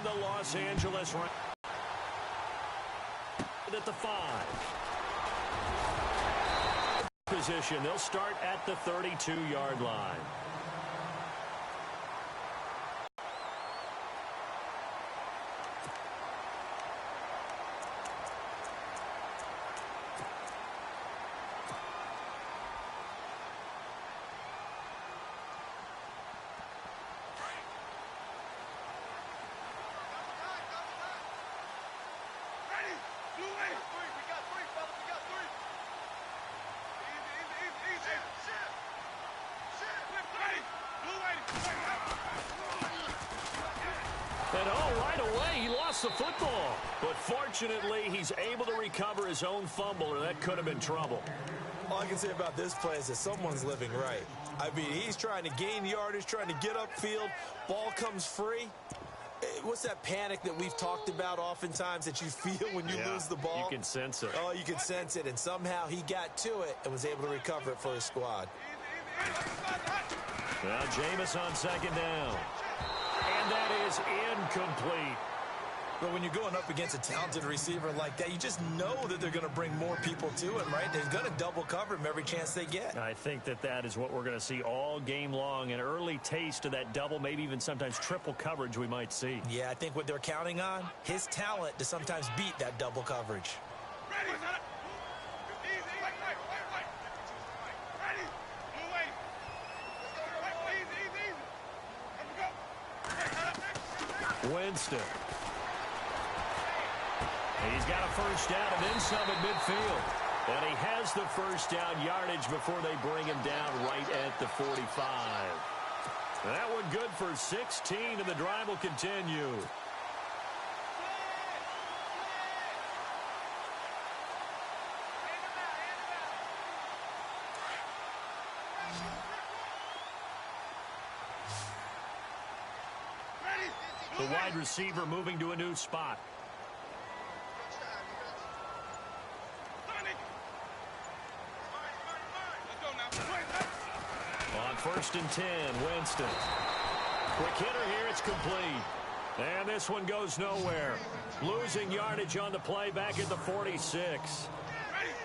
And the Los Angeles Rams at the 5. Position. They'll start at the 32-yard line. And right away, he lost the football. But fortunately, he's able to recover his own fumble, or that could have been trouble. All I can say about this play is that someone's living right. I mean, he's trying to gain yardage, trying to get upfield. Ball comes free. What's that panic that we've talked about oftentimes that you feel when you lose the ball? You can sense it. Oh, you can sense it. And somehow he got to it and was able to recover it for his squad. Now Jameis on second down. And that is incomplete. But when you're going up against a talented receiver like that, you just know that they're going to bring more people to him, right? They're going to double cover him every chance they get. I think that is what we're going to see all game long. An early taste of that double, maybe even sometimes triple coverage we might see. Yeah, I think what they're counting on, his talent to sometimes beat that double coverage. Winston. He's got a first down and then some at midfield. And he has the first down yardage before they bring him down right at the 45. That one good for 16, and the drive will continue. The wide receiver moving to a new spot. On 1st and 10, Winston. Quick hitter here, it's complete. And this one goes nowhere. Losing yardage on the play back at the 46.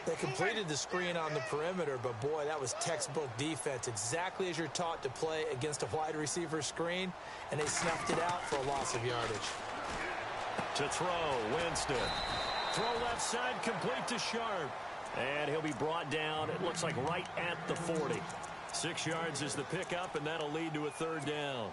They completed the screen on the perimeter, but boy, that was textbook defense. Exactly as you're taught to play against a wide receiver screen, and they snuffed it out for a loss of yardage. To throw, Winston. Throw left side, complete to Sharp. And he'll be brought down, it looks like right at the 40. 6 yards is the pickup, and that'll lead to a 3rd down.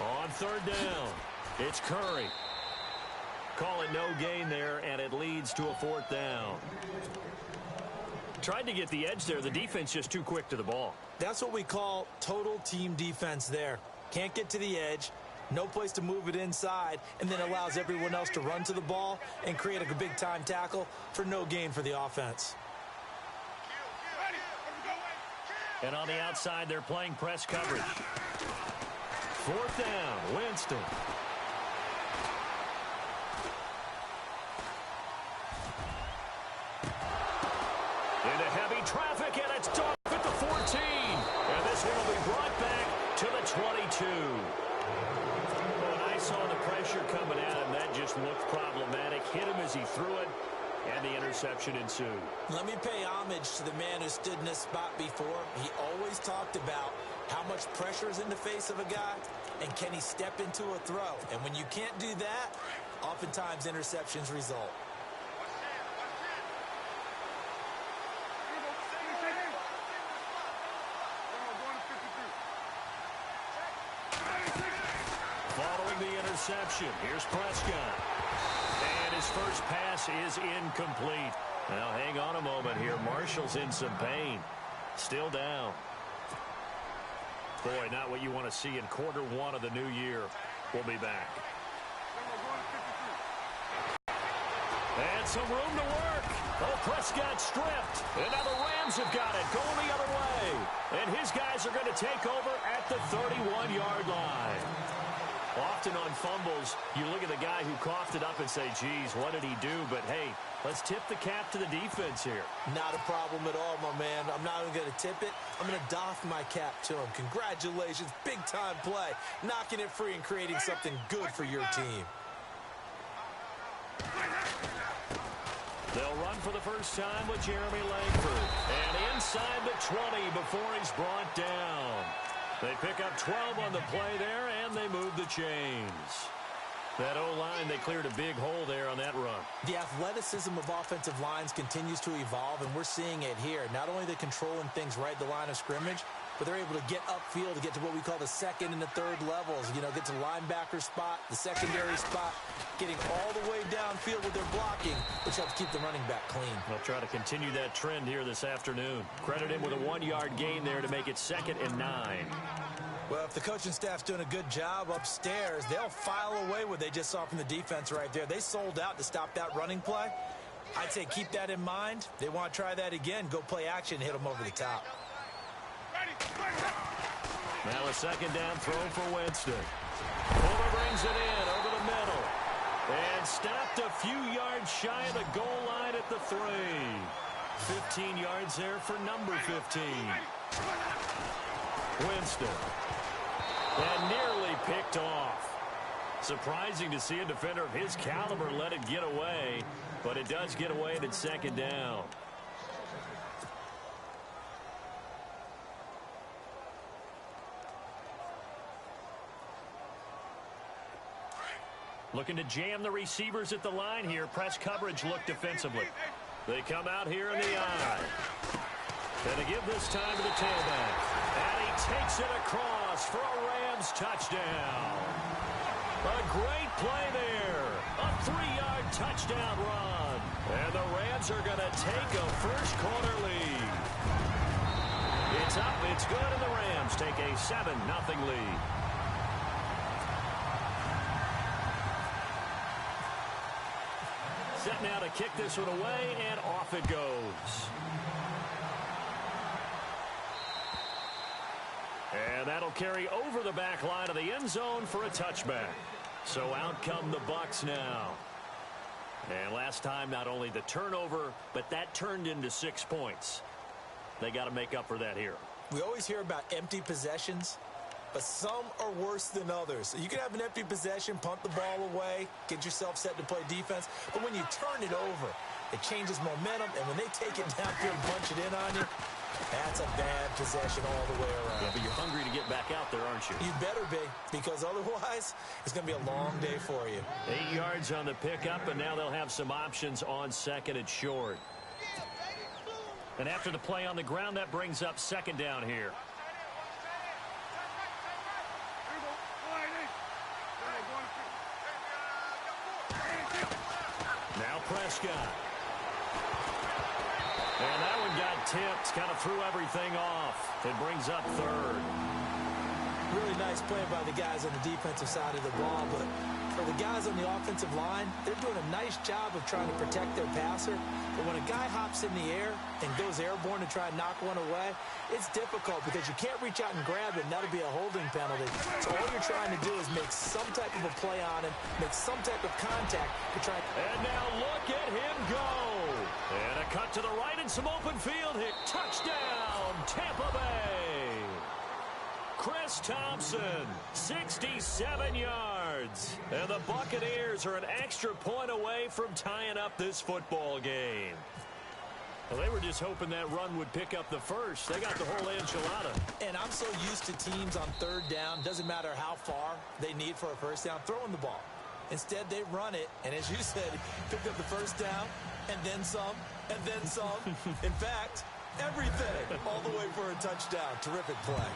On 3rd down, it's Curry. Call it no gain there, and it leads to a 4th down. Tried to get the edge there. The defense just too quick to the ball. That's what we call total team defense there. Can't get to the edge, no place to move it inside, and then allows everyone else to run to the ball and create a big-time tackle for no gain for the offense. And on the outside, they're playing press coverage. 4th down, Winston. Into heavy traffic, and it's done at the 14. And this one will be brought back to the 22. When I saw the pressure coming at him, that just looked problematic. Hit him as he threw it, and the interception ensued. Let me pay homage to the man who stood in this spot before. He always talked about how much pressure is in the face of a guy, and can he step into a throw? And when you can't do that, oftentimes interceptions result. Following the interception, here's Prescott. And his first pass is incomplete. Now, hang on a moment here. Marshall's in some pain. Still down. Boy, not what you want to see in quarter 1 of the new year. We'll be back. And some room to work. Oh, Prescott stripped. And now the Rams have got it, going the other way. And his guys are going to take over at the 31-yard line. Often on fumbles, you look at the guy who coughed it up and say, geez, what did he do? But, hey, let's tip the cap to the defense here. Not a problem at all, my man. I'm not even going to tip it. I'm going to doff my cap to him. Congratulations. Big-time play. Knocking it free and creating something good for your team. They'll run for the first time with Jeremy Langford. And inside the 20 before he's brought down. They pick up 12 on the play there, and they move the chains. That O-line, they cleared a big hole there on that run. The athleticism of offensive lines continues to evolve, and we're seeing it here. Not only are they controlling things right at the line of scrimmage, but they're able to get upfield to get to what we call the second and the third levels. You know, get to the linebacker spot, the secondary spot, getting all the way downfield with their blocking, which helps keep the running back clean. They'll try to continue that trend here this afternoon. Credit him with a 1-yard gain there to make it 2nd and 9. Well, if the coaching staff's doing a good job upstairs, they'll file away what they just saw from the defense right there. They sold out to stop that running play. I'd say keep that in mind. They want to try that again. Go play action, hit them over the top. Now a 2nd down throw for Winston. Fuller brings it in over the middle. And stopped a few yards shy of the goal line at the 3. 15 yards there for number 15. Winston. And nearly picked off. Surprising to see a defender of his caliber let it get away. But it does get away and it's 2nd down. Looking to jam the receivers at the line here. Press coverage look defensively. They come out here in the eye. And they give this time to the tailback. And he takes it across for a Rams touchdown. A great play there. A 3-yard touchdown run. And the Rams are going to take a first-quarter lead. It's up, it's good, and the Rams take a 7-0 lead. Set now to kick this one away, and off it goes. And that'll carry over the back line of the end zone for a touchback. So out come the Bucs now. And last time, not only the turnover, but that turned into 6 points. They got to make up for that here. We always hear about empty possessions, but some are worse than others. You can have an empty possession, punt the ball away, get yourself set to play defense, but when you turn it over, it changes momentum, and when they take it downfield and punch it in on you, that's a bad possession all the way around. Yeah, but you're hungry to get back out there, aren't you? You better be, because otherwise, it's going to be a long day for you. 8 yards on the pickup, and now they'll have some options on 2nd and short. And after the play on the ground, that brings up 2nd down here. Now Prescott. And that one got tipped, kind of threw everything off. It brings up 3rd. Really nice play by the guys on the defensive side of the ball, but for the guys on the offensive line, they're doing a nice job of trying to protect their passer. But when a guy hops in the air and goes airborne to try and knock one away, it's difficult because you can't reach out and grab it, and that'll be a holding penalty. So all you're trying to do is make some type of a play on him, make some type of contact to try. And now look at him go. And a cut to the right and some open field hit. Touchdown, Tampa Bay. Chris Thompson, 67 yards. And the Buccaneers are an extra point away from tying up this football game. Well, they were just hoping that run would pick up the first. They got the whole enchilada. And I'm so used to teams on 3rd down, doesn't matter how far they need for a first down, throwing the ball. Instead, they run it, and as you said, picked up the first down, and then some, and then some. In fact, everything, all the way for a touchdown. Terrific play.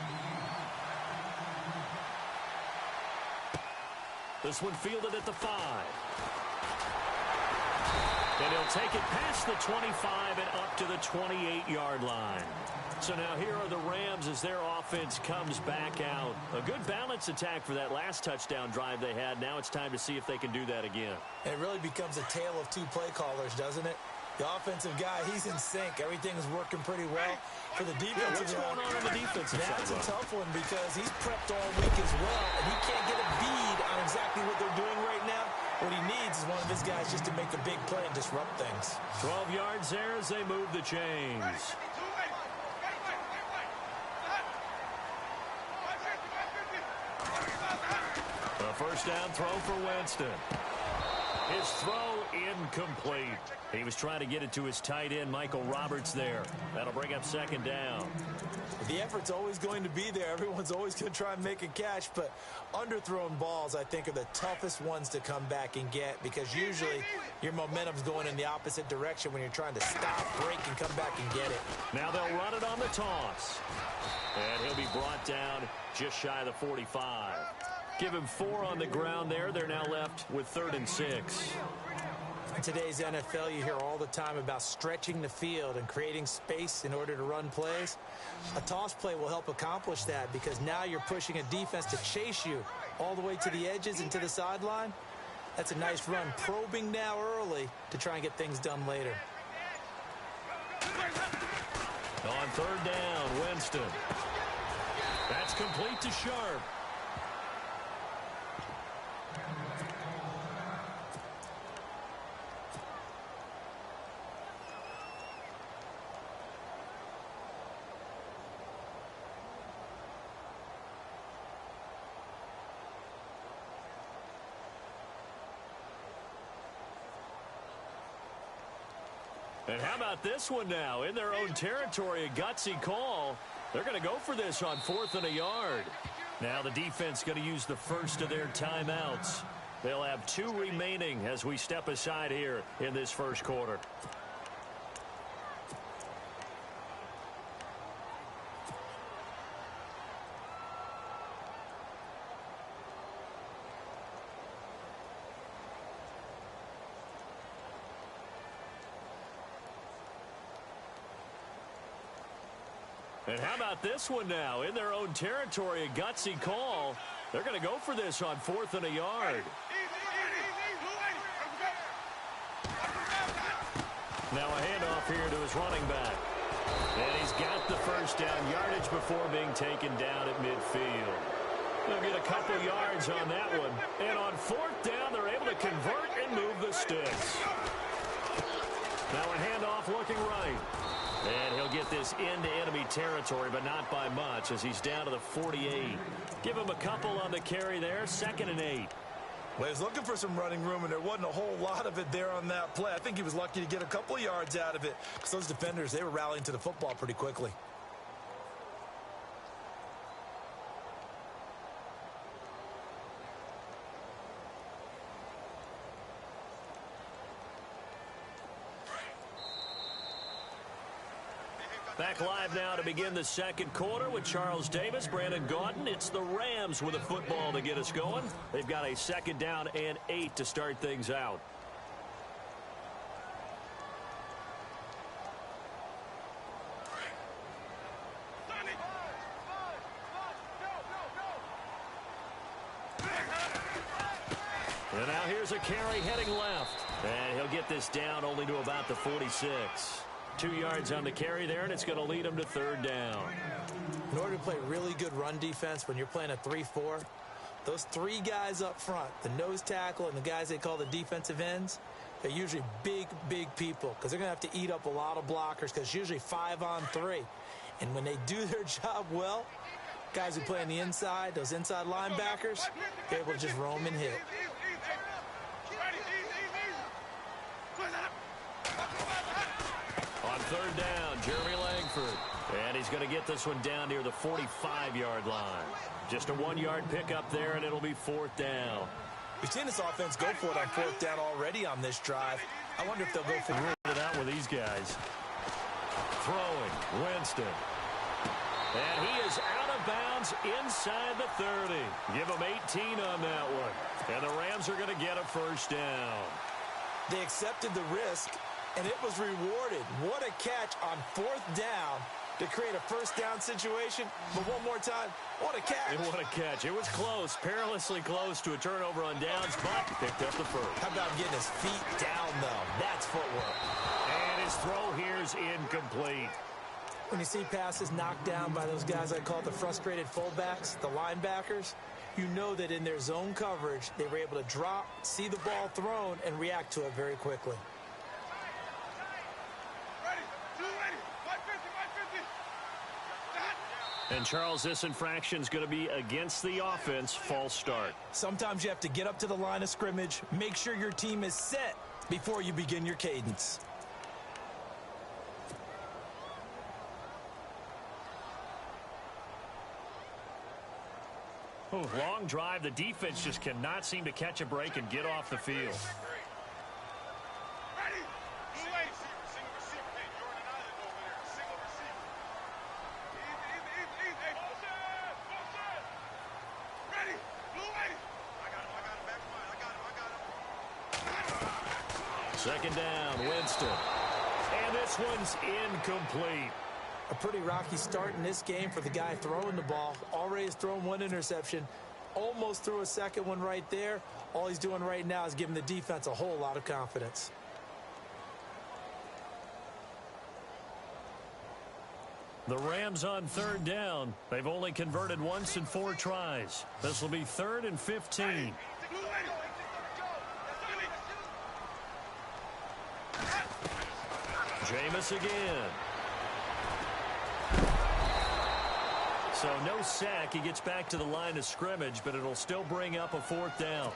This one fielded at the 5. And he'll take it past the 25 and up to the 28-yard line. So now here are the Rams as their offense comes back out. A good balance attack for that last touchdown drive they had. Now it's time to see if they can do that again. And it really becomes a tale of 2 play callers, doesn't it? The offensive guy, he's in sync. Everything's working pretty well. For the defensive What's going on the defensive side? That's a tough one because he's prepped all week as well, and he can't get a bead on exactly what they're doing right now. What he needs is one of his guys just to make a big play and disrupt things. 12 yards there as they move the chains. A first down throw for Winston. His throw incomplete. He was trying to get it to his tight end, Michael Roberts, there. That'll bring up second down. The effort's always going to be there. Everyone's always going to try and make a catch, but underthrown balls, I think, are the toughest ones to come back and get because usually your momentum's going in the opposite direction when you're trying to stop, break, and come back and get it. Now they'll run it on the toss. And he'll be brought down just shy of the 45. Give him 4 on the ground there. They're now left with 3rd and 6. In today's NFL, you hear all the time about stretching the field and creating space in order to run plays. A toss play will help accomplish that because now you're pushing a defense to chase you all the way to the edges and to the sideline. That's a nice run, probing now early to try and get things done later. On 3rd down, Winston. That's complete to Sharp. And how about this one now? In their own territory, a gutsy call. They're going to go for this on 4th and a yard. Now the defense going to use the first of their timeouts. They'll have 2 remaining as we step aside here in this first quarter. And how about this one now? In their own territory, a gutsy call. They're going to go for this on 4th and a yard. Now a handoff here to his running back. And he's got the first down, yardage before being taken down at midfield. They'll get a couple yards on that one. And on 4th down, they're able to convert and move the sticks. Now a handoff looking right. And he'll get this into enemy territory, but not by much as he's down to the 48. Give him a couple on the carry there, 2nd and 8. Well, he was looking for some running room, and there wasn't a whole lot of it there on that play. I think he was lucky to get a couple of yards out of it because those defenders, they were rallying to the football pretty quickly. Back live now to begin the second quarter with Charles Davis, Brandon Gaudin. It's the Rams with a football to get us going. They've got a 2nd down and 8 to start things out. And now here's a carry heading left. And he'll get this down only to about the 46. 2 yards on the carry there, and it's going to lead him to 3rd down. In order to play really good run defense when you're playing a 3-4, those 3 guys up front, the nose tackle and the guys they call the defensive ends, they're usually big, big people because they're going to have to eat up a lot of blockers because it's usually 5 on 3. And when they do their job well, guys who play on the inside, those inside linebackers, they're able to just roam and hit. On 3rd down, Jeremy Langford. And he's going to get this one down near the 45-yard line. Just a 1-yard pickup there, and it'll be 4th down. We've seen this offense go for it on 4th down already on this drive. I wonder if they'll go for it out with these guys. Throwing, Winston. And he is out of bounds inside the 30. Give him 18 on that one. And the Rams are going to get a first down. They accepted the risk, and it was rewarded. What a catch on 4th down to create a first down situation. But one more time, what a catch. And what a catch. It was close, perilously close to a turnover on downs, but he picked up the first. How about getting his feet down, though? That's footwork. And his throw here's incomplete. When you see passes knocked down by those guys I call the frustrated fullbacks, the linebackers, you know that in their zone coverage, they were able to drop, see the ball thrown, and react to it very quickly. And, Charles, this infraction's going to be against the offense. False start. Sometimes you have to get up to the line of scrimmage, make sure your team is set before you begin your cadence. Oh, long drive. The defense just cannot seem to catch a break and get off the field. Second down, Winston. And this one's incomplete. A pretty rocky start in this game for the guy throwing the ball. Already has thrown one interception. Almost threw a second one right there. All he's doing right now is giving the defense a whole lot of confidence. The Rams on third down. They've only converted once in 4 tries. This will be 3rd and 15. Jameis again. So no sack. He gets back to the line of scrimmage, but it'll still bring up a 4th down.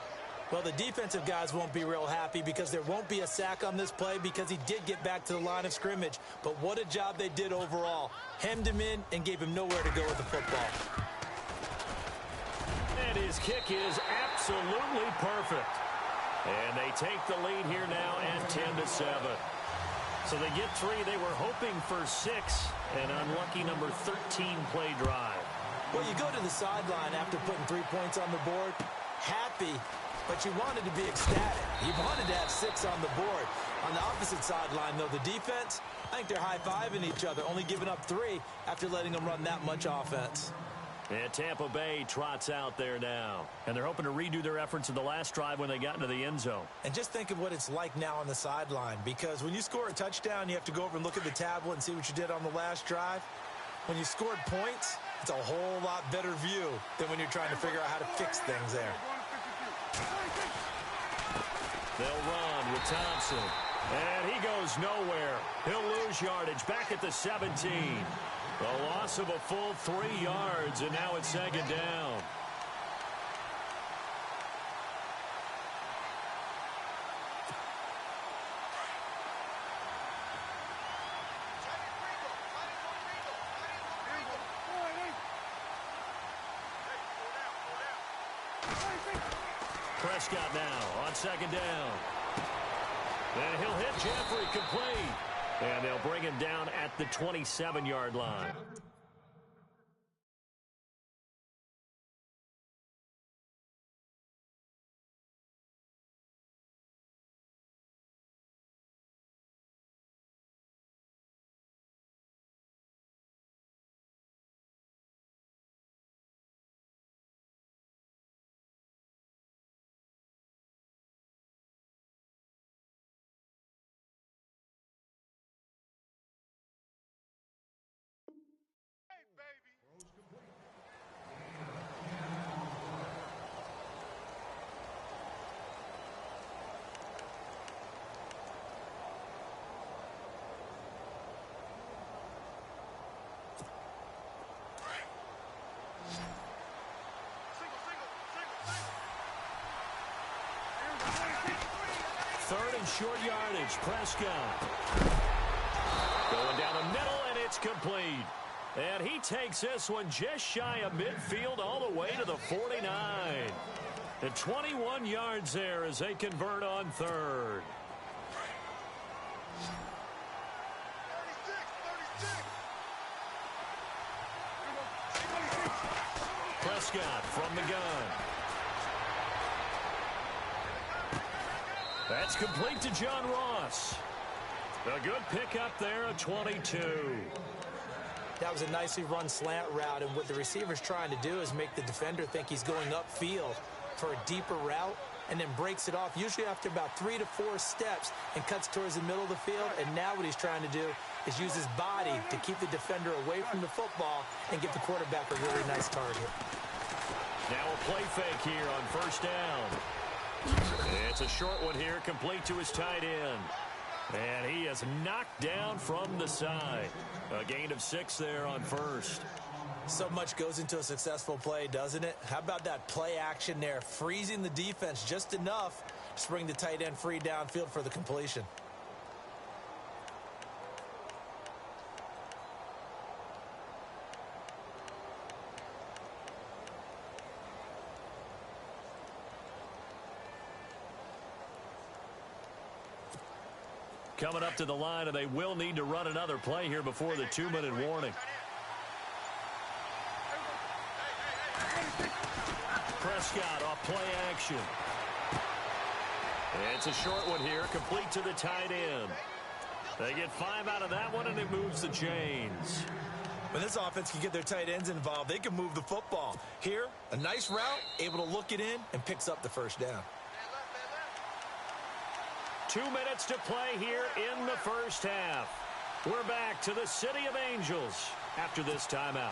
Well, the defensive guys won't be real happy because there won't be a sack on this play because he did get back to the line of scrimmage. But what a job they did overall. Hemmed him in and gave him nowhere to go with the football. And his kick is absolutely perfect. And they take the lead here now at 10-7. So they get 3. They were hoping for 6. An unlucky number 13 play drive. Well, you go to the sideline after putting 3 points on the board, happy, but you wanted to be ecstatic. You wanted to have 6 on the board. On the opposite sideline, though, the defense, I think they're high-fiving each other, only giving up 3 after letting them run that much offense. And Tampa Bay trots out there now. And they're hoping to redo their efforts in the last drive when they got into the end zone. And just think of what it's like now on the sideline, because when you score a touchdown, you have to go over and look at the tablet and see what you did on the last drive. When you scored points, it's a whole lot better view than when you're trying to figure out how to fix things there. They'll run with Thompson. And he goes nowhere. He'll lose yardage back at the 17. A loss of a full 3 yards, and now it's 2nd down. Prescott now on 2nd down. And he'll hit Jeffrey complete. And they'll bring him down at the 27-yard line. Third and short yardage. Prescott. Going down the middle, and it's complete. And he takes this one just shy of midfield all the way to the 49. And 21 yards there as they convert on 3rd. Prescott from the gun. That's complete to John Ross. A good pickup there at 22. That was a nicely run slant route, and what the receiver's trying to do is make the defender think he's going upfield for a deeper route, and then breaks it off, usually after about 3 to 4 steps, and cuts towards the middle of the field. And now what he's trying to do is use his body to keep the defender away from the football and give the quarterback a really nice target. Now a play fake here on first down. It's a short one here, complete to his tight end. And he is knocked down from the side. A gain of 6 there on first. So much goes into a successful play, doesn't it? How about that play action there, freezing the defense just enough to bring the tight end free downfield for the completion. Coming up to the line, and they will need to run another play here before the 2-minute warning. Prescott off play action. It's a short one here, complete to the tight end. They get 5 out of that one, and it moves the chains. When this offense can get their tight ends involved, they can move the football. Here, a nice route, able to look it in, and picks up the first down. 2 minutes to play here in the first half. We're back to the City of Angels after this timeout.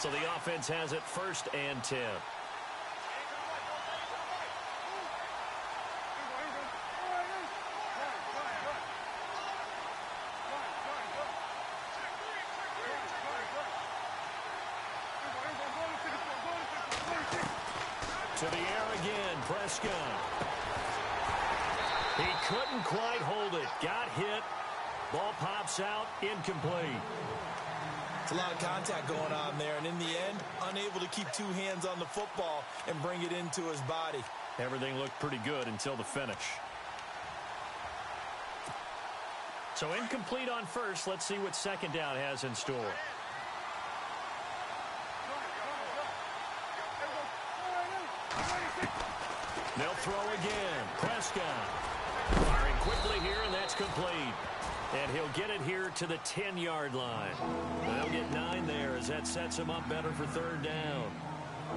So the offense has it 1st and 10. To the air again, Prescott. He couldn't quite hold it. Got hit. Ball pops out. Incomplete. It's a lot of contact going on there, and in the end, unable to keep 2 hands on the football and bring it into his body. Everything looked pretty good until the finish. So incomplete on first. Let's see what second down has in store. They'll throw again. Prescott. Firing quickly here, and that's complete. And he'll get it here to the 10-yard line. They'll get 9 there as that sets him up better for 3rd down.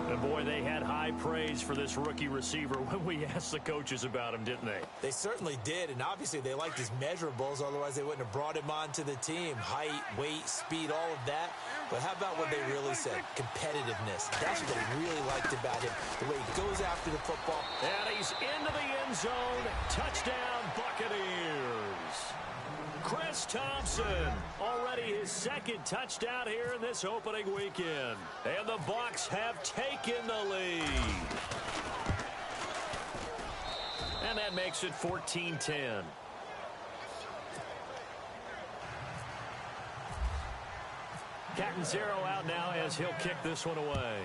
And boy, they had high praise for this rookie receiver when we asked the coaches about him, didn't they? They certainly did, and obviously they liked his measurables, otherwise they wouldn't have brought him onto the team. Height, weight, speed, all of that. But how about what they really said? Competitiveness. That's what they really liked about him. The way he goes after the football. And he's into the end zone. Touchdown, Buccaneers. Chris Thompson, already his 2nd touchdown here in this opening weekend. And the Bucs have taken the lead. And that makes it 14-10. Catanzaro out now as he'll kick this one away.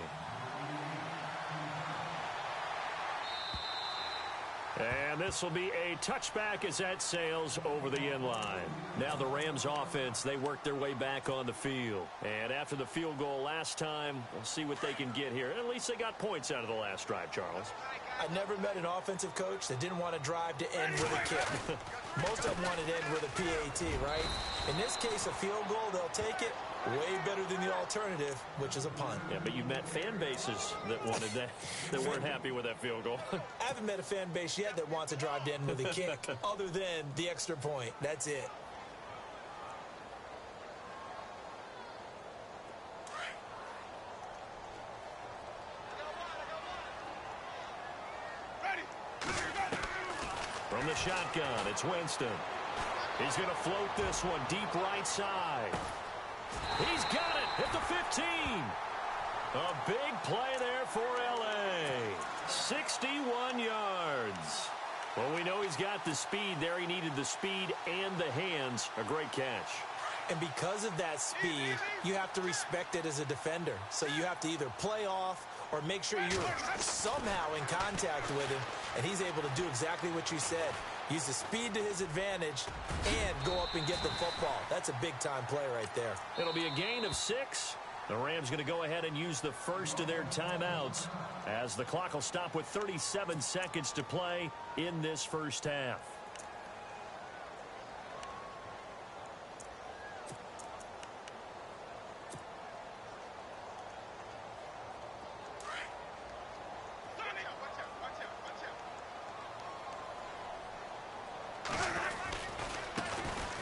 And this will be a touchback as that sails over the end line. Now the Rams offense, they work their way back on the field. And after the field goal last time, we'll see what they can get here. At least they got points out of the last drive, Charles. I never met an offensive coach that didn't want to drive to end with a kick. Most of them wanted to end with a PAT, right? In this case, a field goal, they'll take it. Way better than the alternative, which is a punt. Yeah, but you met fan bases that wanted that, that weren't happy with that field goal. I haven't met a fan base yet that wants to drive to end with a kick, other than the extra point. That's it. From the shotgun, it's Winston. He's going to float this one deep right side. He's got it at the 15. A big play there for L.A. 61 yards. Well, we know he's got the speed there. He needed the speed and the hands. A great catch. And because of that speed, you have to respect it as a defender. So you have to either play off or make sure you're somehow in contact with him, and he's able to do exactly what you said. Use the speed to his advantage and go up and get the football. That's a big-time play right there. It'll be a gain of 6. The Rams going to go ahead and use the first of their timeouts as the clock will stop with 37 seconds to play in this first half.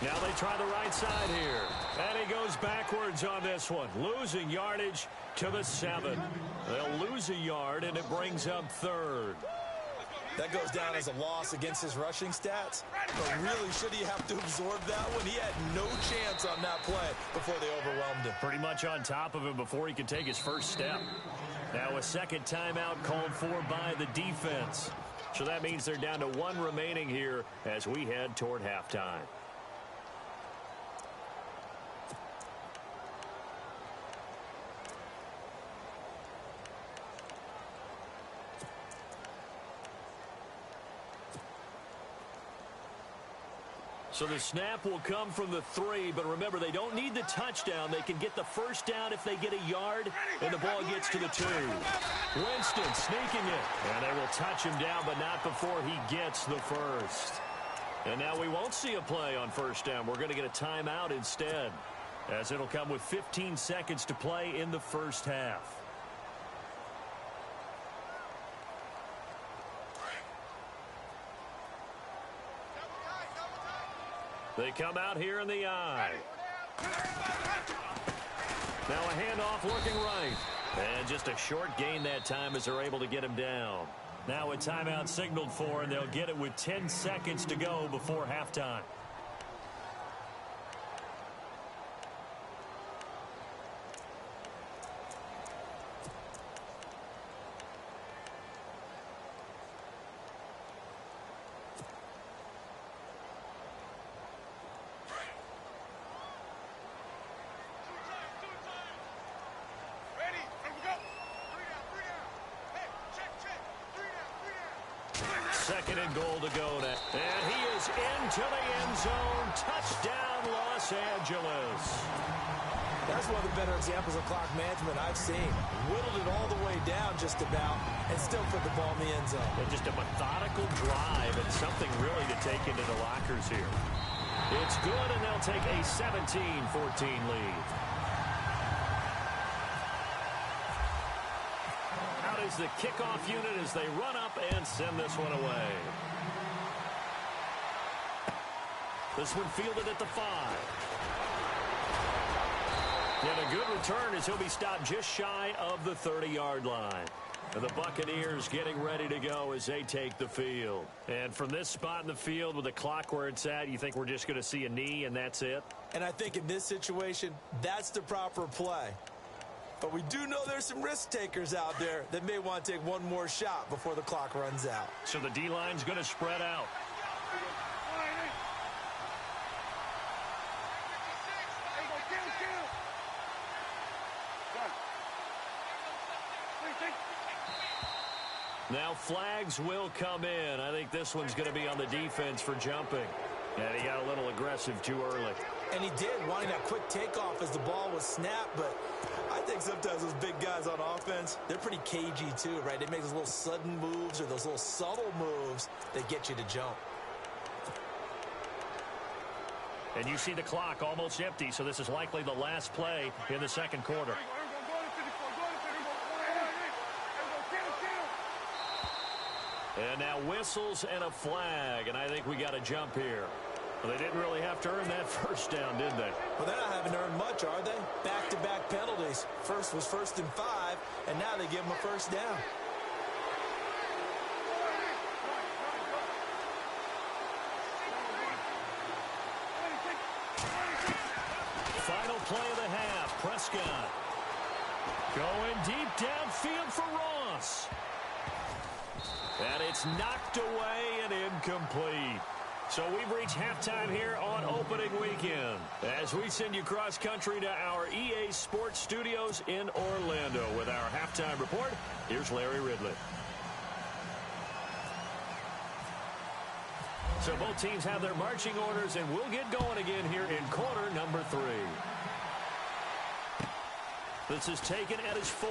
Now they try the right side here. And he goes backwards on this one. Losing yardage to the 7. They'll lose a yard, and it brings up 3rd. That goes down as a loss against his rushing stats. But really, should he have to absorb that one? He had no chance on that play before they overwhelmed him. Pretty much on top of him before he could take his first step. Now a second timeout called for by the defense. So that means they're down to 1 remaining here as we head toward halftime. So the snap will come from the 3, but remember, they don't need the touchdown. They can get the first down if they get a yard, and the ball gets to the 2. Winston sneaking it, and they will touch him down, but not before he gets the first. And now we won't see a play on first down. We're going to get a timeout instead, as it'll come with 15 seconds to play in the first half. They come out here in the I. Now a handoff looking right. And just a short gain that time as they're able to get him down. Now a timeout signaled for, and they'll get it with 10 seconds to go before halftime. Second and goal to go now. And he is into the end zone. Touchdown, Los Angeles. That's one of the better examples of clock management I've seen. Whittled it all the way down just about and still put the ball in the end zone. And just a methodical drive and something really to take into the lockers here. It's good, and they'll take a 17-14 lead. Is the kickoff unit as they run up and send this one away. This one fielded at the 5. And a good return as he'll be stopped just shy of the 30-yard line. And the Buccaneers getting ready to go as they take the field. And from this spot in the field with the clock where it's at, you think we're just going to see a knee and that's it? And I think in this situation, that's the proper play. But we do know there's some risk takers out there that may want to take one more shot before the clock runs out. So the D-line's going to spread out. Now flags will come in. I think this one's going to be on the defense for jumping. And he got a little aggressive too early. And he did, wanting that quick takeoff as the ball was snapped. But I think sometimes those big guys on offense, they're pretty cagey too, right? They make those little sudden moves or those little subtle moves that get you to jump. And you see the clock almost empty, so this is likely the last play in the second quarter. And now whistles and a flag, and I think we got to jump here. Well, they didn't really have to earn that first down, did they? Well, they're not having earned much, are they? Back-to-back penalties. First was 1st and 5, and now they give them a first down. Final play of the half. Prescott going deep downfield for Ross. And it's knocked away and incomplete. So we've reached halftime here on opening weekend as we send you cross-country to our EA Sports Studios in Orlando with our halftime report. Here's Larry Ridley. So both teams have their marching orders, and we'll get going again here in quarter number 3. This is taken at his 4.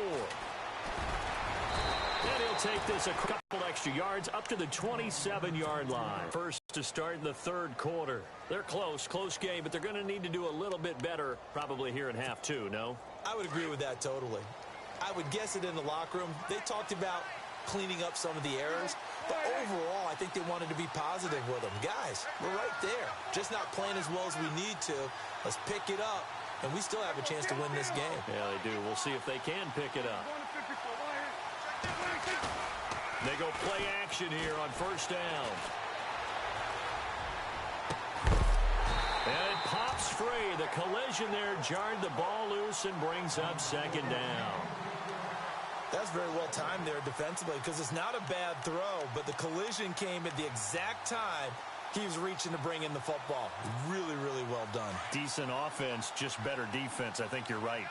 And he'll take this a couple extra yards up to the 27-yard line. First to start in the third quarter. They're close game, but they're going to need to do a little bit better probably here in half 2, no? I would agree with that totally. I would guess it in the locker room. They talked about cleaning up some of the errors, But overall, I think they wanted to be positive with him. Guys, we're right there. Just not playing as well as we need to. Let's pick it up, and we still have a chance to win this game. Yeah, they do. We'll see if they can pick it up. They go play action here on first down. And it pops free. The collision there jarred the ball loose and brings up second down. That's very well timed there defensively because it's not a bad throw, but the collision came at the exact time he was reaching to bring in the football. Really, really well done. Decent offense, just better defense. I think you're right.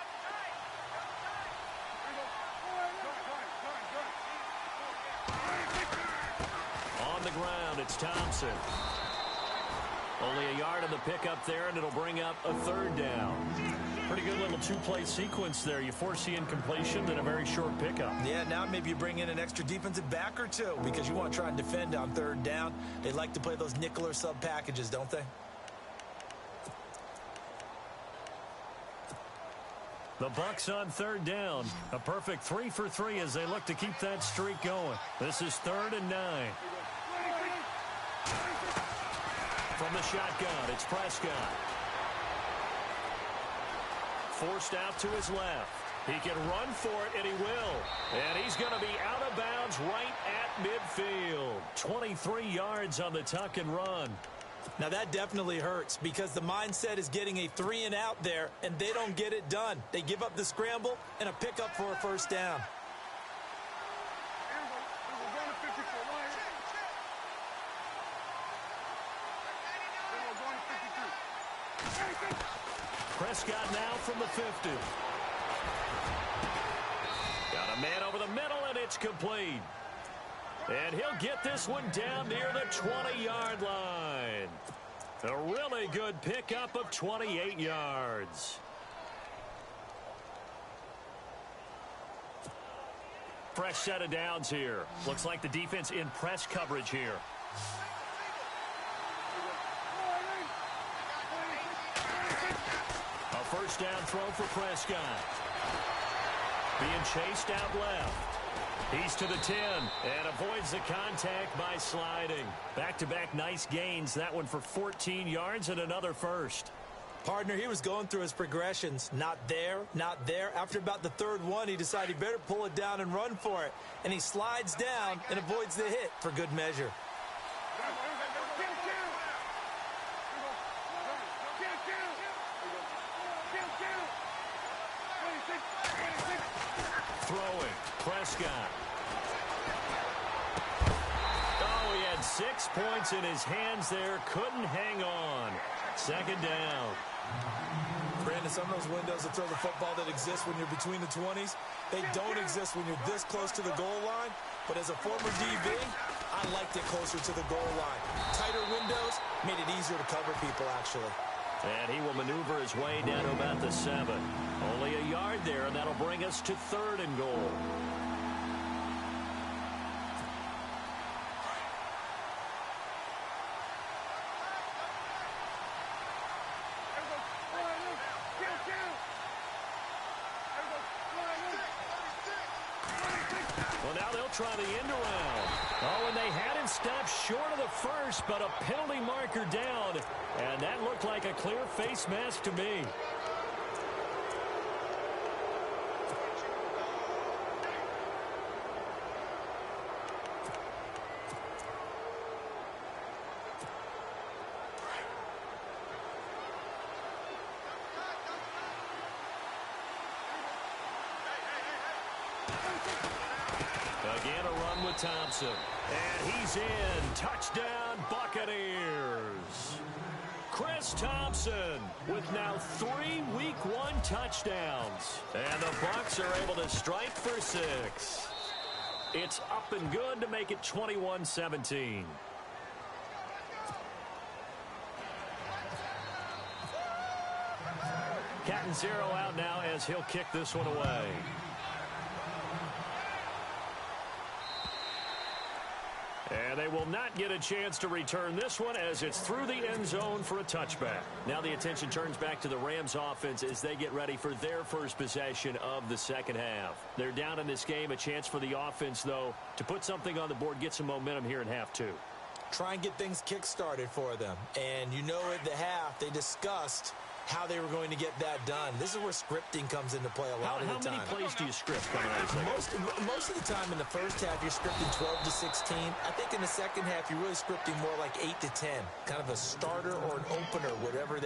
On the ground, it's Thompson. Only a yard of the pickup there, and it'll bring up a third down. Pretty good little two-play sequence there. You foresee incompletion, then a very short pickup. Yeah, now maybe you bring in an extra defensive back or two because you want to try and defend on third down. They like to play those nickel or sub packages, don't they? The Bucs on third down. A perfect 3 for 3 as they look to keep that streak going. This is 3rd and 9. From the shotgun, it's Prescott. Forced out to his left. He can run for it, and he will. And he's going to be out of bounds right at midfield. 23 yards on the tuck and run. Now that definitely hurts because the mindset is getting a 3 and out there, and they don't get it done. They give up the scramble and a pickup for a first down. Prescott now from the 50. Got a man over the middle, and it's complete. And he'll get this one down near the 20-yard line. A really good pickup of 28 yards. Fresh set of downs here. Looks like the defense in press coverage here. A first down throw for Prescott. Being chased out left. He's to the 10 and avoids the contact by sliding. Back-to-back nice gains. That one for 14 yards and another first. Partner, he was going through his progressions. Not there, not there. After about the third one, he decided he better pull it down and run for it. And he slides down and avoids the hit for good measure. Throwing, Prescott. Oh, he had 6 points in his hands there. Couldn't hang on. Second down. Brandon, some of those windows that throw the football that exist when you're between the 20s, they don't exist when you're this close to the goal line. But as a former DB, I liked it closer to the goal line. Tighter windows made it easier to cover people, actually. And he will maneuver his way down to about the 7. Only a yard there, and that'll bring us to 3rd and goal. Well, now they'll try the end around. Oh, and they had him stopped short of the first, but a penalty marker down. And that looked like a clear face mask to me. Again, a run with Thompson. And he's in. Touchdown, Buccaneers. Chris Thompson with now 3 Week 1 touchdowns. And the Bucs are able to strike for 6. It's up and good to make it 21-17. Catanzaro out now as he'll kick this one away. And they will not get a chance to return this one as it's through the end zone for a touchback. Now the attention turns back to the Rams offense as they get ready for their first possession of the second half. They're down in this game. A chance for the offense, though, to put something on the board, get some momentum here in half two. Try and get things kick-started for them. And you know at the half they discussed how they were going to get that done. This is where scripting comes into play a lot of the time. How many plays do you script coming out of the second? Most of the time in the first half, you're scripting 12 to 16. I think in the second half, you're really scripting more like 8 to 10. Kind of a starter or an opener, whatever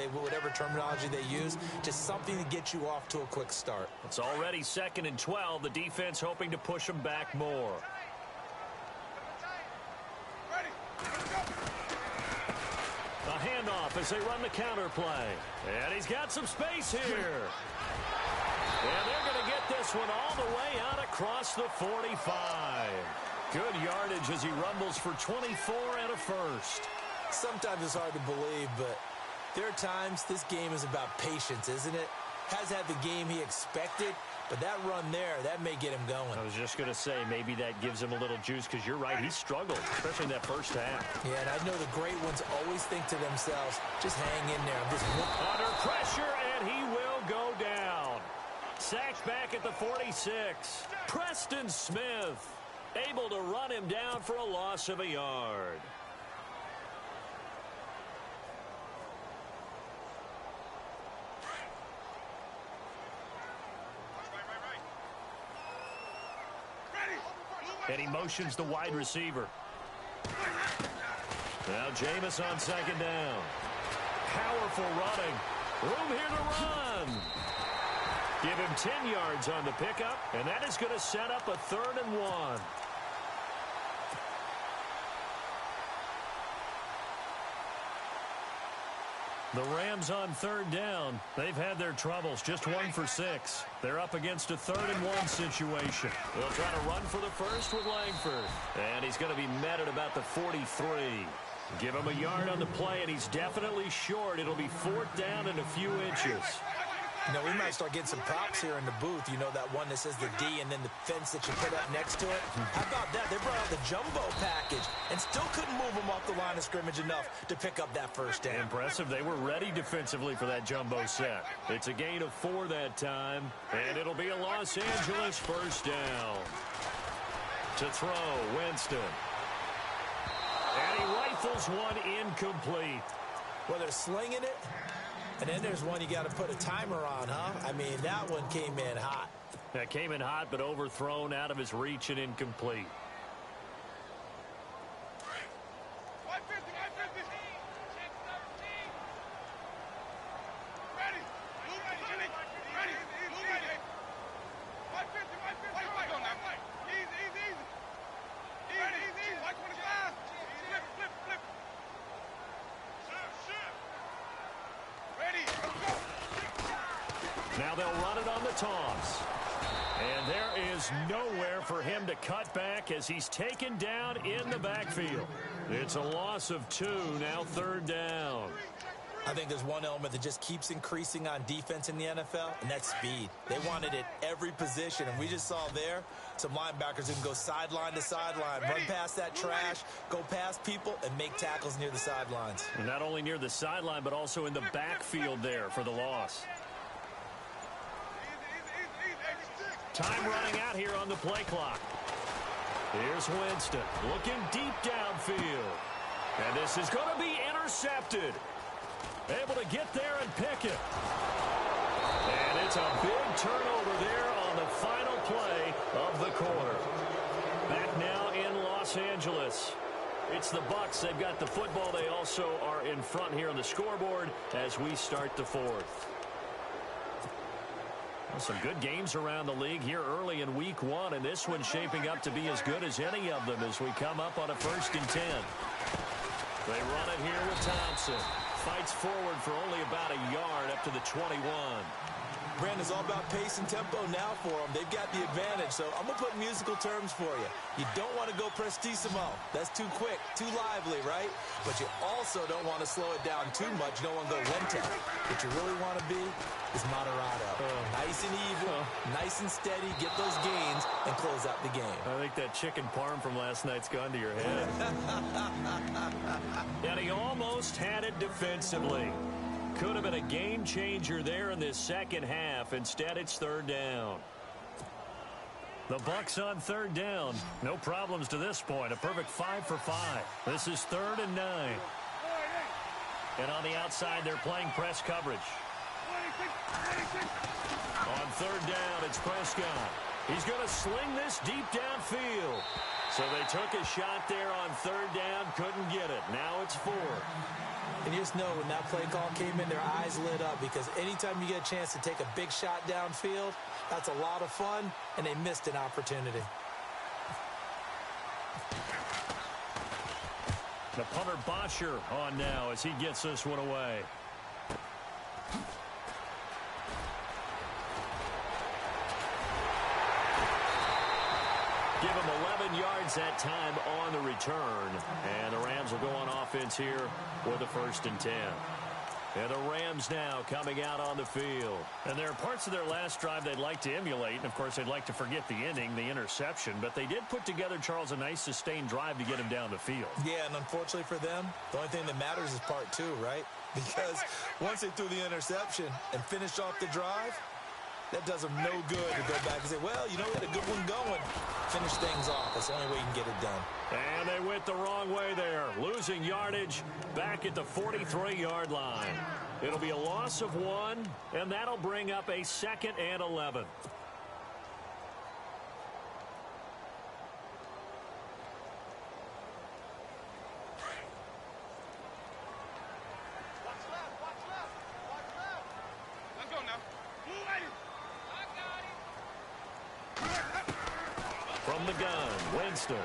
terminology they use. Just something to get you off to a quick start. It's already 2nd and 12. The defense hoping to push them back more. A handoff as they run the counter play. And he's got some space here. And they're going to get this one all the way out across the 45. Good yardage as he rumbles for 24 and a first. Sometimes it's hard to believe, but there are times this game is about patience, isn't it? Has had the game he expected, but that run there, that may get him going. I was just going to say, maybe that gives him a little juice because you're right, he struggled, especially in that first half. Yeah, and I know the great ones always think to themselves, just hang in there. I'm just under pressure, and he will go down. Sacked back at the 46. Preston Smith able to run him down for a loss of a yard. And he motions the wide receiver. Now Jameis on 2nd down. Powerful running. Room here to run. Give him 10 yards on the pickup, and that is going to set up a 3rd and 1. The Rams on 3rd down. They've had their troubles, just 1 for 6. They're up against a 3rd and 1 situation. They'll try to run for the first with Langford. And he's going to be met at about the 43. Give him a yard on the play, and he's definitely short. It'll be 4th down and a few inches. You know, we might start getting some props here in the booth. You know, that one that says the D and then the fence that you put up next to it. How about that? They brought out the jumbo package and still couldn't move them off the line of scrimmage enough to pick up that first down. Impressive. They were ready defensively for that jumbo set. It's a gain of 4 that time, and it'll be a Los Angeles first down. To throw, Winston. And he rifles one incomplete. Well, they're slinging it. And then there's one you got to put a timer on, huh? I mean, that one came in hot. That came in hot, but overthrown, out of his reach and incomplete. Now they'll run it on the toss. And there is nowhere for him to cut back as he's taken down in the backfield. It's a loss of 2, now 3rd down. I think there's one element that just keeps increasing on defense in the NFL, and that's speed. They want it at every position, and we just saw there some linebackers who can go sideline to sideline, run past that trash, go past people, and make tackles near the sidelines. And not only near the sideline, but also in the backfield there for the loss. Time running out here on the play clock. Here's Winston looking deep downfield. And this is going to be intercepted. Able to get there and pick it. And it's a big turnover there on the final play of the quarter. Back now in Los Angeles. It's the Bucs. They've got the football. They also are in front here on the scoreboard as we start the 4th. Well, some good games around the league here early in week 1, and this one's shaping up to be as good as any of them as we come up on a 1st and 10. They run it here with Thompson. Fights forward for only about a yard up to the 21. Brandon, it's all about pace and tempo now for them. They've got the advantage, so I'm going to put musical terms for you. You don't want to go prestissimo. That's too quick, too lively, right? But you also don't want to slow it down too much. You don't want to go lento. What you really want to be is moderado. Nice and even, nice and steady, get those gains, and close out the game. I think that chicken parm from last night's gone to your head. And he almost had it defensively. Could have been a game changer there in this second half. Instead, it's third down. The Bucs on third down. No problems to this point. A perfect 5 for 5. This is 3rd and 9. And on the outside, they're playing press coverage. On third down, it's Prescott. He's going to sling this deep downfield. So they took a shot there on third down, couldn't get it. Now it's 4. And you just know when that play call came in, their eyes lit up, because anytime you get a chance to take a big shot downfield, that's a lot of fun, and they missed an opportunity. The punter Bosher on now as he gets this one away. Give him 11 yards that time on the return. And the Rams will go on offense here with a 1st and 10. And the Rams now coming out on the field. And there are parts of their last drive they'd like to emulate. And, of course, they'd like to forget the ending, the interception. But they did put together, Charles, a nice sustained drive to get him down the field. Yeah, and unfortunately for them, the only thing that matters is part 2, right? Because once they threw the interception and finished off the drive, that does them no good to go back and say, well, you know, we had a good one going. Finish things off. That's the only way you can get it done. And they went the wrong way there. Losing yardage back at the 43-yard line. It'll be a loss of 1, and that'll bring up a 2nd and 11. From the gun, Winston.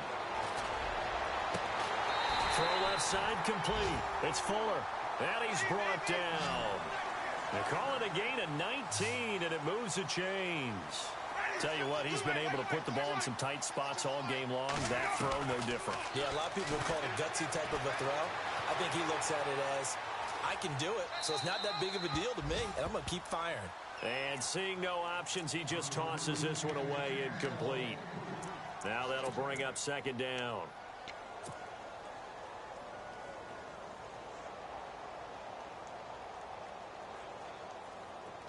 Throw left side complete. It's Fuller. And he's brought down. They call it a gain of 19, and it moves the chains. Tell you what, he's been able to put the ball in some tight spots all game long. That throw, no different. Yeah, a lot of people call it a gutsy type of a throw. I think he looks at it as, I can do it, so it's not that big of a deal to me, and I'm going to keep firing. And seeing no options, he just tosses this one away incomplete. Now that'll bring up 2nd down.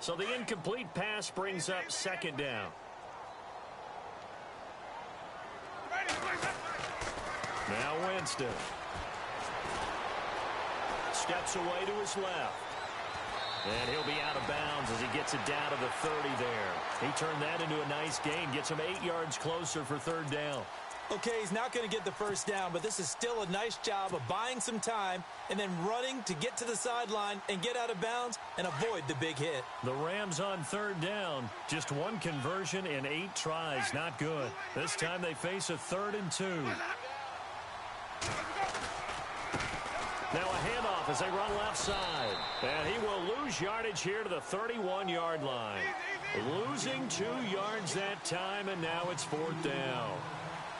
So the incomplete pass brings up 2nd down. Now Winston. Steps away to his left. And he'll be out of bounds as he gets it down to the 30 there. He turned that into a nice gain. Gets him 8 yards closer for 3rd down. Okay, he's not going to get the 1st down, but this is still a nice job of buying some time and then running to get to the sideline and get out of bounds and avoid the big hit. The Rams on 3rd down. Just 1 conversion in 8 tries. Not good. This time they face a 3rd and 2. Now a handoff as they run left side. And he will lose yardage here to the 31-yard line. Losing 2 yards that time, and now it's 4th down.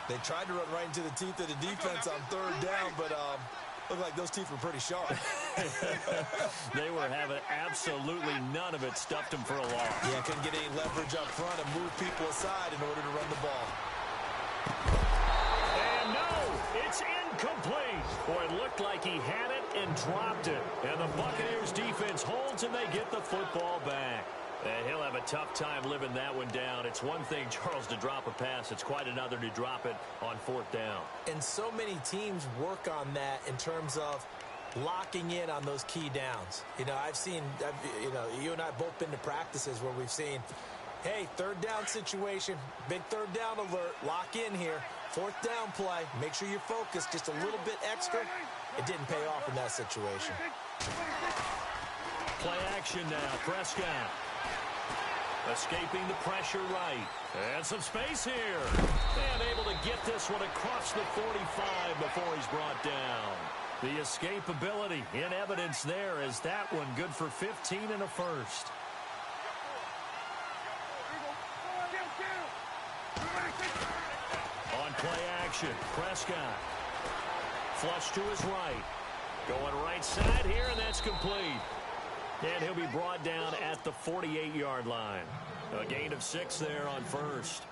They tried to run right into the teeth of the defense on 3rd down, but looked like those teeth were pretty sharp. They were having absolutely none of it. Stuffed them for a loss. Yeah, couldn't get any leverage up front and move people aside in order to run the ball. And no, it's incomplete. Boy, it looked like he had it and dropped it. And the Buccaneers defense holds, and they get the football back. And he'll have a tough time living that one down. It's one thing, Charles, to drop a pass. It's quite another to drop it on 4th down. And so many teams work on that in terms of locking in on those key downs. You know, you and I have both been to practices where we've seen, hey, 3rd down situation, big 3rd down alert, lock in here. 4th down play, make sure you're focused just a little bit extra. It didn't pay off in that situation. Play action now, Prescott. Escaping the pressure right. And some space here. And able to get this one across the 45 before he's brought down. The escapability in evidence there as that one good for 15 and a 1st. On play action, Prescott. Flush to his right. Going right side here, and that's complete. And he'll be brought down at the 48-yard line. A gain of 6 there on first.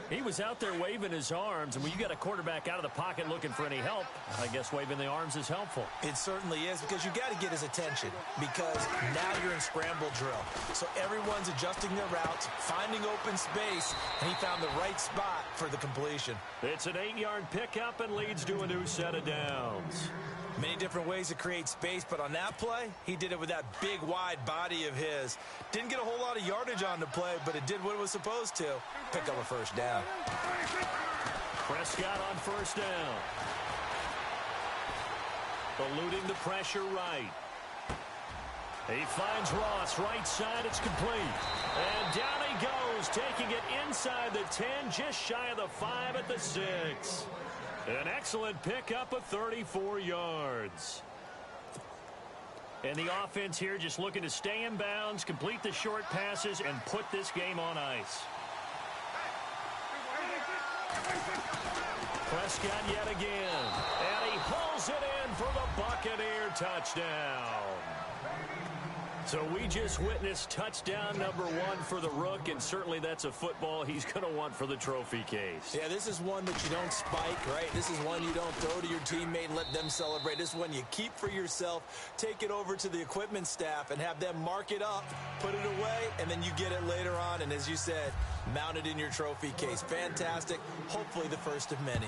He was out there waving his arms, and when you got a quarterback out of the pocket looking for any help, I guess waving the arms is helpful. It certainly is, because you got to get his attention, because now you're in scramble drill. So everyone's adjusting their routes, finding open space, and he found the right spot for the completion. It's an 8-yard pickup and leads to a new set of downs. Many different ways to create space, but on that play, he did it with that big, wide body of his. Didn't get a whole lot of yardage on the play, but it did what it was supposed to. Pick up a first down. Prescott on first down. Eluding the pressure right. He finds Ross, right side, it's complete. And down he goes, taking it inside the 10, just shy of the 5 at the 6. An excellent pickup of 34 yards. And the offense here just looking to stay in bounds, complete the short passes, and put this game on ice. Prescott yet again. And he hauls it in for the Buccaneer touchdown. So we just witnessed touchdown number 1 for the Rook, and certainly that's a football he's going to want for the trophy case. Yeah, this is one that you don't spike, right? This is one you don't throw to your teammate and let them celebrate. This is one you keep for yourself, take it over to the equipment staff and have them mark it up, put it away, and then you get it later on. And as you said, mount it in your trophy case. Fantastic. Hopefully the first of many.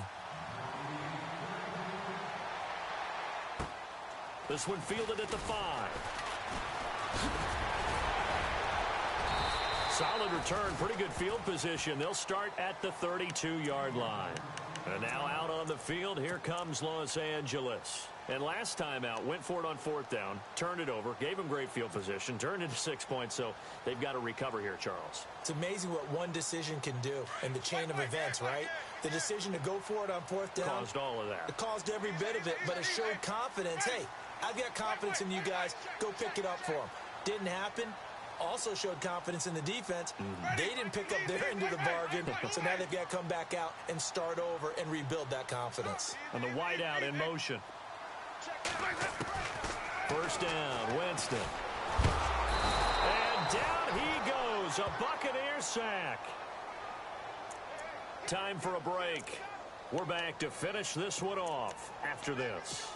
This one fielded at the 5. Solid return, pretty good field position. They'll start at the 32-yard line. And now out on the field, here comes Los Angeles. And last time out, went for it on 4th down, turned it over, gave them great field position, turned into 6 points, so they've got to recover here, Charles. It's amazing what one decision can do in the chain of events, right? The decision to go for it on 4th down. Caused all of that. It caused every bit of it, but it showed confidence. Hey, I've got confidence in you guys. Go pick it up for them. Didn't happen. Also showed confidence in the defense. They didn't pick up their end of the bargain, so now they've got to come back out and start over and rebuild that confidence. And the wideout in motion. First down, Winston. And down he goes, a Buccaneer sack. Time for a break. We're back to finish this one off after this.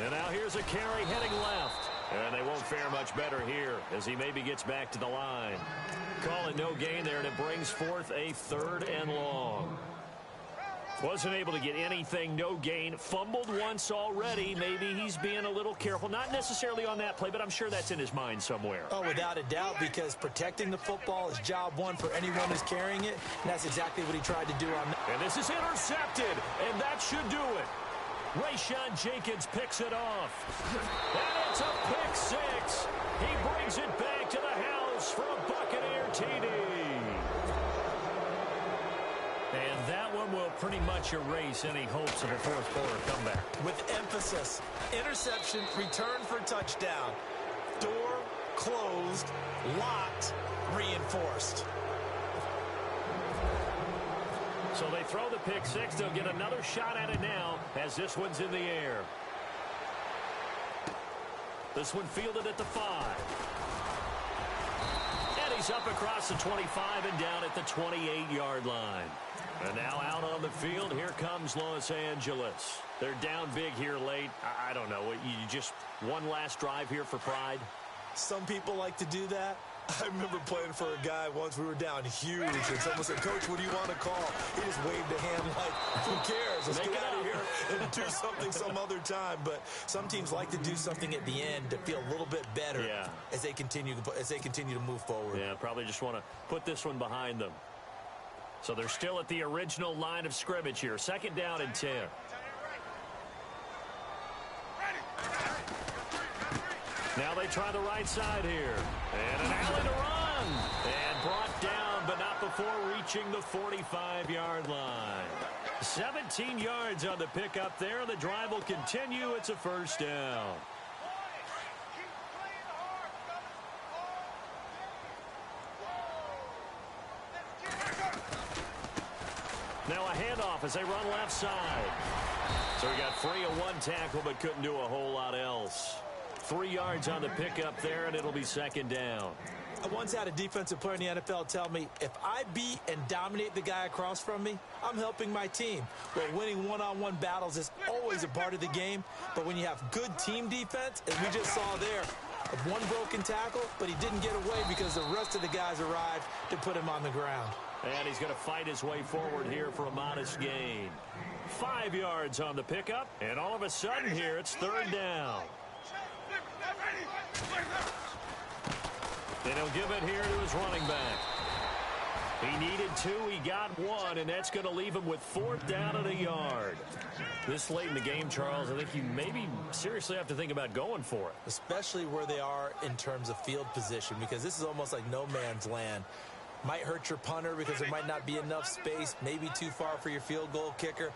And now here's a carry heading left. And they won't fare much better here as he maybe gets back to the line. Call it no gain there, and it brings forth a 3rd and long. Wasn't able to get anything, no gain. Fumbled once already. Maybe he's being a little careful. Not necessarily on that play, but I'm sure that's in his mind somewhere. Oh, without a doubt, because protecting the football is job 1 for anyone who's carrying it. And that's exactly what he tried to do on that. And this is intercepted, and that should do it. Rayshon Jenkins picks it off. And it's a pick 6. He brings it back to the house for a Buccaneer TD. And that one will pretty much erase any hopes of a 4th quarter comeback. With emphasis, interception, return for touchdown. Door closed, locked, reinforced. So they throw the pick 6. They'll get another shot at it now as this one's in the air. This one fielded at the 5. And he's up across the 25 and down at the 28-yard line. And now out on the field, here comes Los Angeles. They're down big here late. I don't know. You just one last drive here for pride? Some people like to do that. I remember playing for a guy once. We were down huge, and someone said, "Coach, what do you want to call?" He just waved a hand like, "Who cares? Let's get out of here and do something some other time." But some teams like to do something at the end to feel a little bit better as they continue to move forward. Yeah, probably just want to put this one behind them. So they're still at the original line of scrimmage here. 2nd down and 10. Now they try the right side here. And an alley to run. And brought down, but not before before reaching the 45-yard line. 17 yards on the pickup there. The drive will continue. It's a first down. Now a handoff as they run left side. So he got free of one tackle but couldn't do a whole lot else. 3 yards on the pickup there, and it'll be second down. I once had a defensive player in the NFL tell me, if I beat and dominate the guy across from me, I'm helping my team. Well, winning one-on-one battles is always a part of the game, but when you have good team defense, as we just saw there, one broken tackle, but he didn't get away because the rest of the guys arrived to put him on the ground. And he's going to fight his way forward here for a modest gain. 5 yards on the pickup, and all of a sudden here it's third down. And he'll give it here to his running back. He needed 2, he got 1, and that's going to leave him with 4th down and a yard. This late in the game, Charles, I think you maybe seriously have to think about going for it. Especially where they are in terms of field position, because this is almost like no man's land. Might hurt your punter because there might not be enough space, maybe too far for your field goal kicker.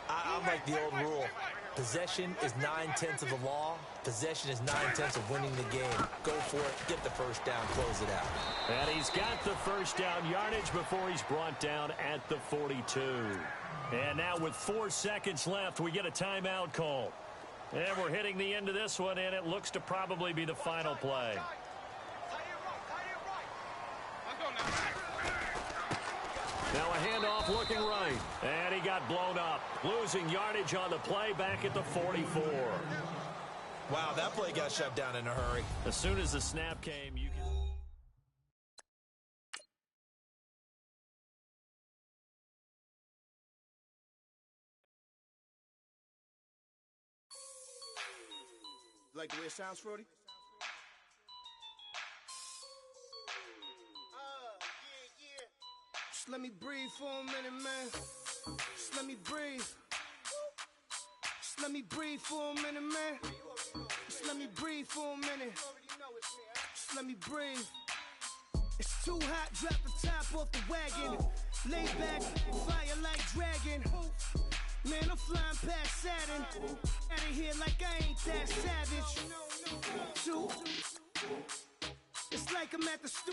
I'm like the old rule. Possession is 9/10 of the law. Possession is 9/10 of winning the game. Go for it. Get the first down. Close it out. And he's got the first down yardage before he's brought down at the 42. And now with 4 seconds left, we get a timeout call. And we're hitting the end of this one, and it looks to probably be the final play. Now a handoff looking right. And he got blown up. Losing yardage on the play back at the 44. Wow, that play got shut down in a hurry. As soon as the snap came, you can... Like the way it sounds, Frody? Just let me breathe for a minute, man. Just let me breathe. Just let me breathe for a minute, man. Just let me breathe for a minute. Just let me breathe. It's too hot, drop the top off the wagon. Lay back, fire like dragon. Man, I'm flying past Saturn. Out of here like I ain't that savage. Two. It's like I'm at the studio.